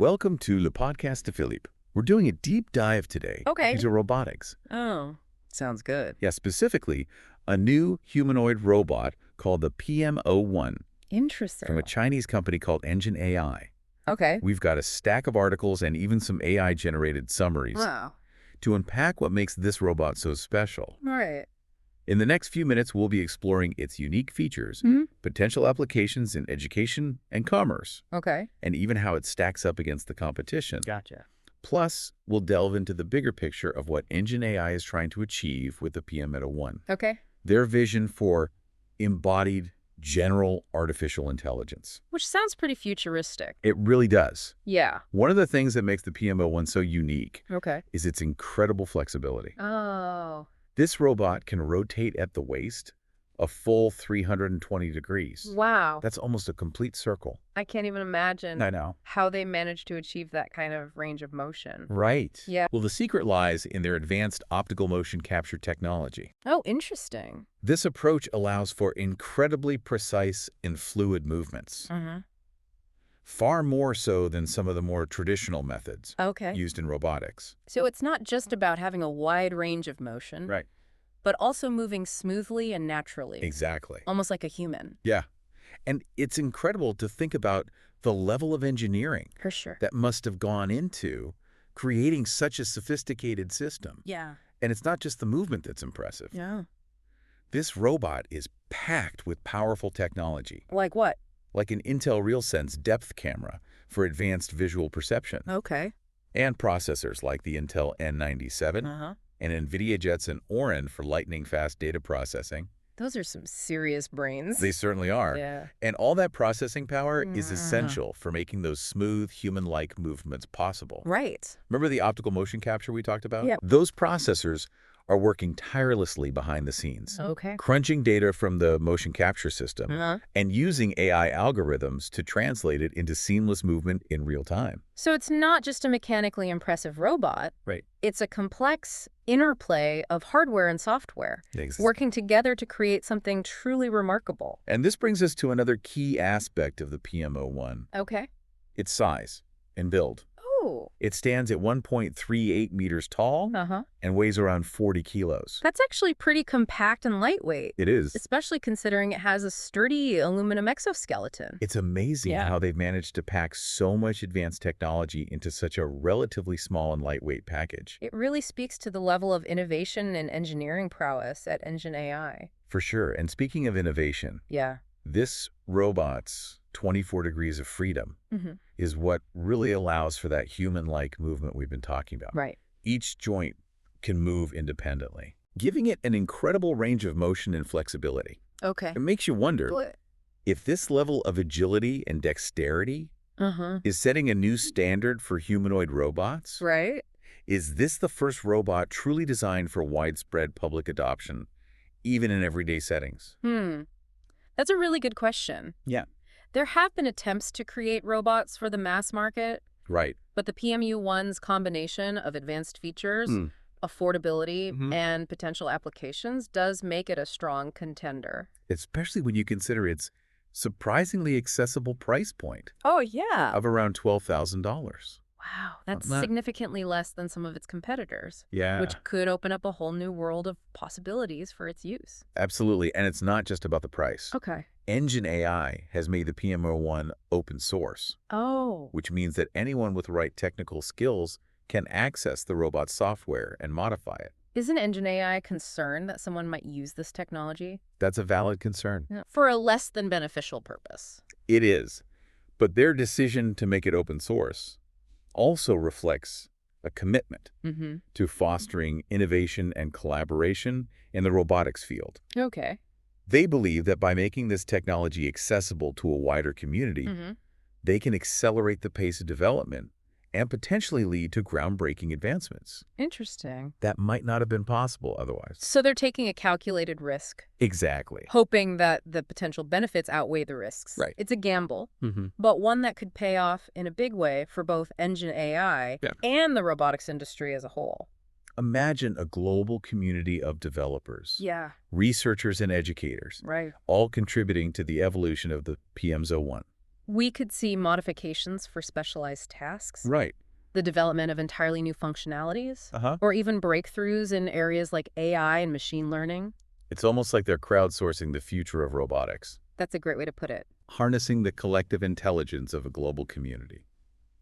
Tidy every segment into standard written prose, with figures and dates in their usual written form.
Welcome to Le Podcast de Philippe. We're doing a deep dive today into robotics. Oh, sounds good. Yeah, specifically, a new humanoid robot called the PM01 Interesting. from a Chinese company called EngineAI. Okay. We've got a stack of articles and even some AI-generated summaries Wow. to unpack what makes this robot so special. All right. In the next few minutes, we'll be exploring its unique features, potential applications in education and commerce, Okay. and even how it stacks up against the competition. Gotcha. Plus, we'll delve into the bigger picture of what EngineAI is trying to achieve with the PM01. Okay. Their vision for embodied general artificial intelligence. Which sounds pretty futuristic. It really does. Yeah. One of the things that makes the PM01 so unique Okay. is its incredible flexibility. Oh. This robot can rotate at the waist a full 320 degrees. Wow. That's almost a complete circle. I can't even imagine I know. how they managed to achieve that kind of range of motion. Right. Yeah. Well, the secret lies in their advanced optical motion capture technology. Oh, interesting. This approach allows for incredibly precise and fluid movements, far more so than some of the more traditional methods Okay. used in robotics. So it's not just about having a wide range of motion, Right. but also moving smoothly and naturally. Exactly. Almost like a human. Yeah. And it's incredible to think about the level of engineering For sure. that must have gone into creating such a sophisticated system. Yeah. And it's not just the movement that's impressive. Yeah. This robot is packed with powerful technology, Like what? like an Intel RealSense depth camera for advanced visual perception, Okay. and processors like the Intel N97 and NVIDIA Jetson Orin for lightning-fast data processing. Those are some serious brains. They certainly are. Yeah. And all that processing power is essential for making those smooth, human-like movements possible. Right. Remember the optical motion capture we talked about? Yeah. Those processors are working tirelessly behind the scenes, Okay. crunching data from the motion capture system and using AI algorithms to translate it into seamless movement in real time. So it's not just a mechanically impressive robot. Right. It's a complex interplay of hardware and software, Exactly. working together to create something truly remarkable. And this brings us to another key aspect of the PM01, Okay. its size and build. Oh. It stands at 1.38 meters tall Uh-huh. and weighs around 40 kilos. That's actually pretty compact and lightweight, It is. especially considering it has a sturdy aluminum exoskeleton. It's amazing Yeah. how they've managed to pack so much advanced technology into such a relatively small and lightweight package. It really speaks to the level of innovation and engineering prowess at EngineAI. For sure. And speaking of innovation, Yeah. this robot's 24 degrees of freedom is what really allows for that human-like movement we've been talking about. Right. Each joint can move independently, giving it an incredible range of motion and flexibility. Okay. It makes you wonder if this level of agility and dexterity is setting a new standard for humanoid robots. Right. Is this the first robot truly designed for widespread public adoption, even in everyday settings? That's a really good question. Yeah. There have been attempts to create robots for the mass market, Right. but the PMU-1's combination of advanced features, affordability, and potential applications does make it a strong contender. Especially when you consider its surprisingly accessible price point Oh, yeah. of around $12,000. Wow. That's Not- significantly less than some of its competitors, Yeah. which could open up a whole new world of possibilities for its use. Absolutely. And it's not just about the price. Okay. EngineAI has made the PM01 open source, Oh. which means that anyone with the right technical skills can access the robot's software and modify it. Isn't EngineAI concerned that someone might use this technology That's a valid concern. for a less than beneficial purpose? It is. But their decision to make it open source also reflects a commitment to fostering innovation and collaboration in the robotics field. Okay. They believe that by making this technology accessible to a wider community, they can accelerate the pace of development and potentially lead to groundbreaking advancements Interesting. that might not have been possible otherwise. So they're taking a calculated risk, Exactly. hoping that the potential benefits outweigh the risks. Right. It's a gamble, but one that could pay off in a big way for both EngineAI and the robotics industry as a whole. Imagine a global community of developers, Yeah. researchers, and educators, Right. all contributing to the evolution of the PM01. We could see modifications for specialized tasks, Right. the development of entirely new functionalities, Uh-huh. or even breakthroughs in areas like AI and machine learning. It's almost like they're crowdsourcing the future of robotics, That's a great way to put it. harnessing the collective intelligence of a global community.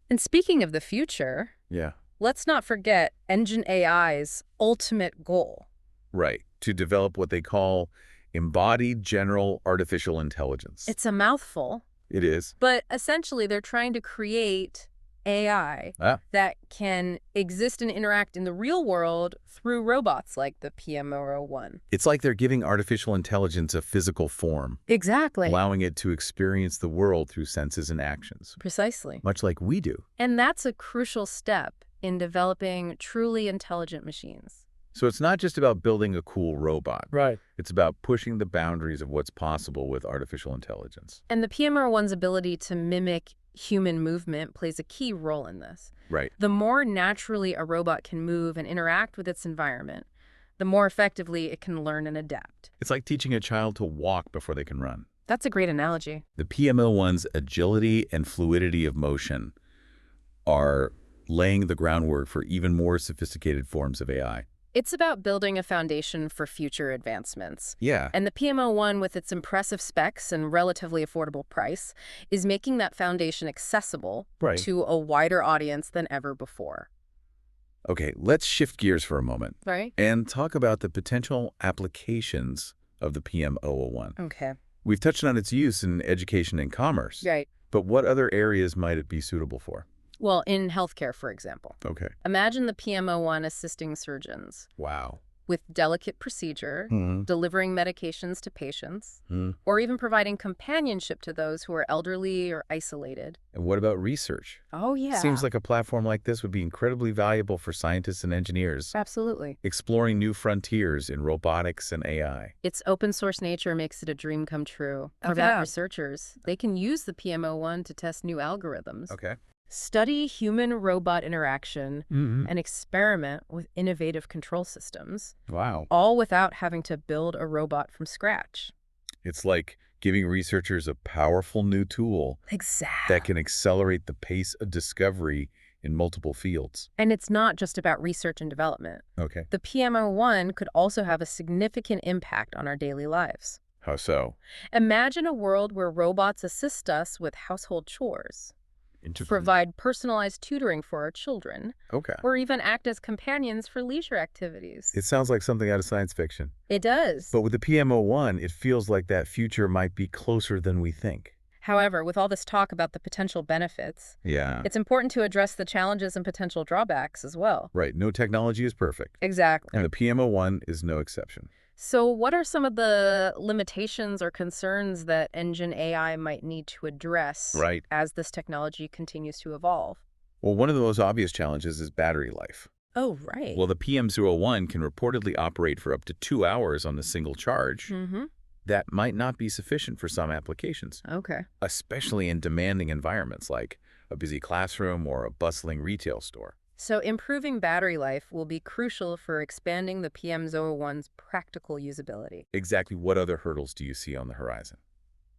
And speaking of the future, Yeah. let's not forget EngineAI's ultimate goal. Right. To develop what they call embodied general artificial intelligence. It's a mouthful, It is. but essentially they're trying to create AI that can exist and interact in the real world through robots like the PM01. It's like they're giving artificial intelligence a physical form, Exactly. allowing it to experience the world through senses and actions, Precisely. much like we do. And that's a crucial step in developing truly intelligent machines. So it's not just about building a cool robot. Right. It's about pushing the boundaries of what's possible with artificial intelligence. And the PM01's ability to mimic human movement plays a key role in this. Right. The more naturally a robot can move and interact with its environment, the more effectively it can learn and adapt. It's like teaching a child to walk before they can run. That's a great analogy. The PM01's agility and fluidity of motion are laying the groundwork for even more sophisticated forms of AI. It's about building a foundation for future advancements. Yeah. And the PM01, with its impressive specs and relatively affordable price, is making that foundation accessible to a wider audience than ever before. Okay, let's shift gears for a moment Right? and talk about the potential applications of the PM01. Okay. We've touched on its use in education and commerce, Right. but what other areas might it be suitable for? Well, in healthcare, for example. Okay. Imagine the PM01 assisting surgeons Wow. with delicate procedure, delivering medications to patients, or even providing companionship to those who are elderly or isolated. And what about research? Oh, yeah. Seems like a platform like this would be incredibly valuable for scientists and engineers Absolutely. exploring new frontiers in robotics and AI. Its open source nature makes it a dream come true. For that researchers, they can use the PM01 to test new algorithms, Okay. study human-robot interaction, and experiment with innovative control systems, Wow. all without having to build a robot from scratch. It's like giving researchers a powerful new tool Exactly. that can accelerate the pace of discovery in multiple fields. And it's not just about research and development. Okay. The PM01 could also have a significant impact on our daily lives. How so? Imagine a world where robots assist us with household chores, provide personalized tutoring for our children, Okay. or even act as companions for leisure activities. It sounds like something out of science fiction. It does. But with the PM01, it feels like that future might be closer than we think. However, with all this talk about the potential benefits, Yeah. it's important to address the challenges and potential drawbacks as well. Right. No technology is perfect. Exactly. And the PM01 is no exception. So what are some of the limitations or concerns that EngineAI might need to address as this technology continues to evolve? Well, one of the most obvious challenges is battery life. Oh, right. Well, the PM01 can reportedly operate for up to 2 hours on a single charge. That might not be sufficient for some applications, Okay. especially in demanding environments like a busy classroom or a bustling retail store. So improving battery life will be crucial for expanding the PM01's practical usability. Exactly what other hurdles do you see on the horizon?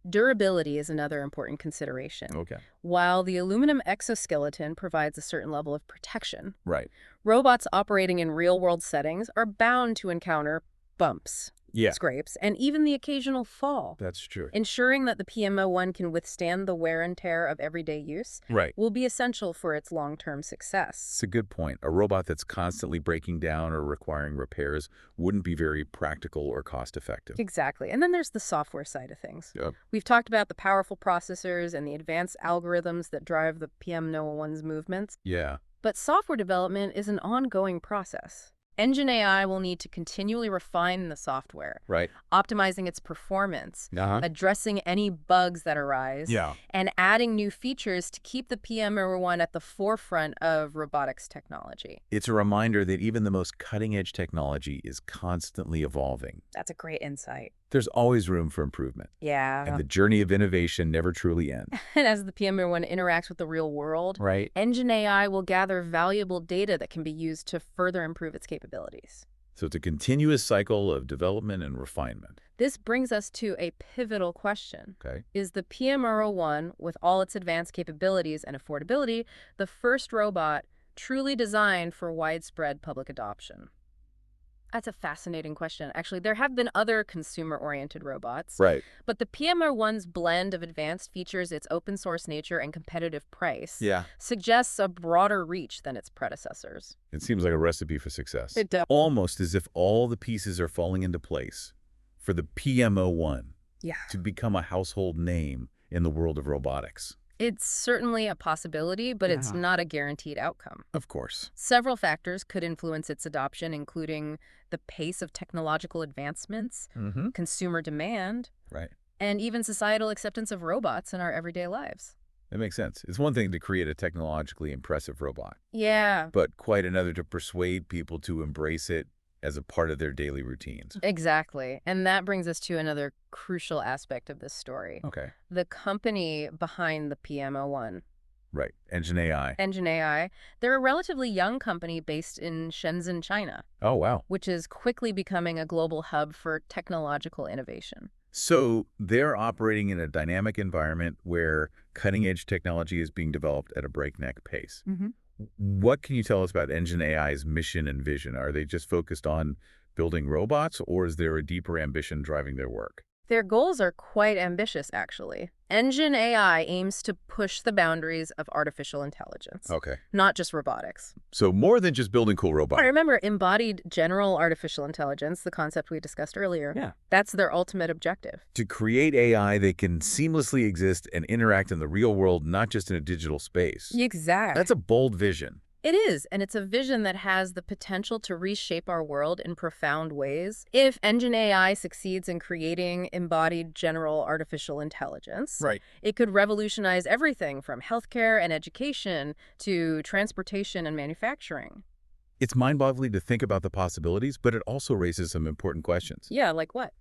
Durability is another important consideration. Okay. While the aluminum exoskeleton provides a certain level of protection, Right. robots operating in real-world settings are bound to encounter bumps, scrapes, and even the occasional fall. That's true. Ensuring that the PM01 can withstand the wear and tear of everyday use will be essential for its long-term success. It's a good point. A robot that's constantly breaking down or requiring repairs wouldn't be very practical or cost-effective. Exactly. And then there's the software side of things. Yep. We've talked about the powerful processors and the advanced algorithms that drive the PM01's movements. Yeah. But software development is an ongoing process. EngineAI will need to continually refine the software, optimizing its performance, addressing any bugs that arise, and adding new features to keep the PM01 at the forefront of robotics technology. It's a reminder that even the most cutting-edge technology is constantly evolving. That's a great insight. There's always room for improvement. Yeah. And the journey of innovation never truly ends. And as the PM01 interacts with the real world, EngineAI will gather valuable data that can be used to further improve its capabilities. So it's a continuous cycle of development and refinement. This brings us to a pivotal question. Okay. Is the PM01, with all its advanced capabilities and affordability, the first robot truly designed for widespread public adoption? That's a fascinating question. Actually, there have been other consumer-oriented robots. Right. But the PM01's blend of advanced features, its open-source nature, and competitive price suggests a broader reach than its predecessors. It seems like a recipe for success. It does. Almost as if all the pieces are falling into place for the PM01 to become a household name in the world of robotics. It's certainly a possibility, but it's not a guaranteed outcome. Of course. Several factors could influence its adoption, including the pace of technological advancements, consumer demand, and even societal acceptance of robots in our everyday lives. That makes sense. It's one thing to create a technologically impressive robot. Yeah. But quite another to persuade people to embrace it as a part of their daily routines. Exactly. And that brings us to another crucial aspect of this story. Okay. The company behind the PM01. Right. EngineAI. EngineAI. They're a relatively young company based in Shenzhen, China. Oh, wow. Which is quickly becoming a global hub for technological innovation. So they're operating in a dynamic environment where cutting-edge technology is being developed at a breakneck pace. What can you tell us about EngineAI's mission and vision? Are they just focused on building robots, or is there a deeper ambition driving their work? Their goals are quite ambitious, actually. EngineAI aims to push the boundaries of artificial intelligence. Okay. Not just robotics. So more than just building cool robots. I remember embodied general artificial intelligence, the concept we discussed earlier. Yeah. That's their ultimate objective. To create AI that can seamlessly exist and interact in the real world, not just in a digital space. Exactly. That's a bold vision. It is, and it's a vision that has the potential to reshape our world in profound ways. If EngineAI succeeds in creating embodied general artificial intelligence, it could revolutionize everything from healthcare and education to transportation and manufacturing. It's mind-boggling to think about the possibilities, but it also raises some important questions. Yeah, like what?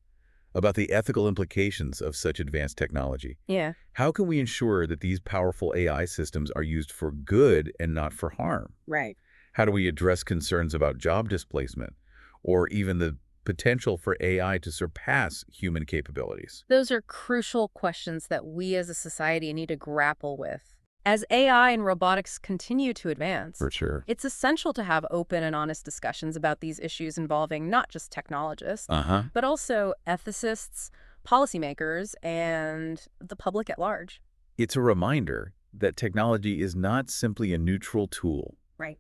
About the ethical implications of such advanced technology. Yeah. How can we ensure that these powerful AI systems are used for good and not for harm? Right. How do we address concerns about job displacement or even the potential for AI to surpass human capabilities? Those are crucial questions that we as a society need to grapple with. As AI and robotics continue to advance, For sure. it's essential to have open and honest discussions about these issues involving not just technologists, but also ethicists, policymakers, and the public at large. It's a reminder that technology is not simply a neutral tool. Right.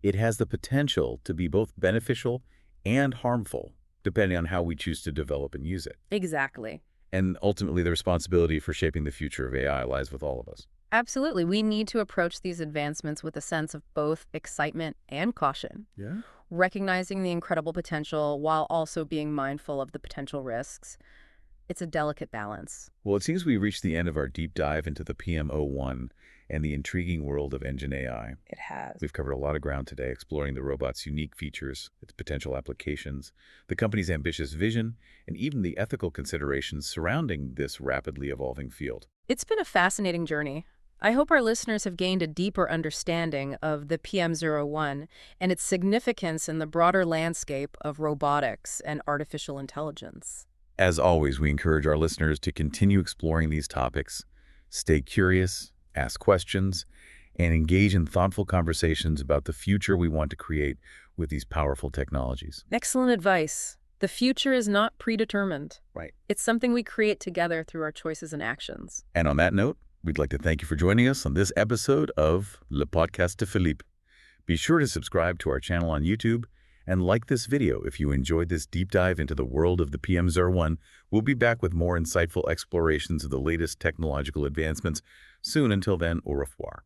It has the potential to be both beneficial and harmful, depending on how we choose to develop and use it. Exactly. And ultimately, the responsibility for shaping the future of AI lies with all of us. Absolutely. We need to approach these advancements with a sense of both excitement and caution. Yeah. Recognizing the incredible potential while also being mindful of the potential risks. It's a delicate balance. Well, it seems we reached the end of our deep dive into the PM01 and the intriguing world of EngineAI. It has. We've covered a lot of ground today, exploring the robot's unique features, its potential applications, the company's ambitious vision, and even the ethical considerations surrounding this rapidly evolving field. It's been a fascinating journey. I hope our listeners have gained a deeper understanding of the PM01 and its significance in the broader landscape of robotics and artificial intelligence. As always, we encourage our listeners to continue exploring these topics, stay curious, ask questions, and engage in thoughtful conversations about the future we want to create with these powerful technologies. Excellent advice. The future is not predetermined. Right. It's something we create together through our choices and actions. And on that note, we'd like to thank you for joining us on this episode of Le Podcast de Philippe. Be sure to subscribe to our channel on YouTube and like this video if you enjoyed this deep dive into the world of the PM01. We'll be back with more insightful explorations of the latest technological advancements soon. Until then, au revoir.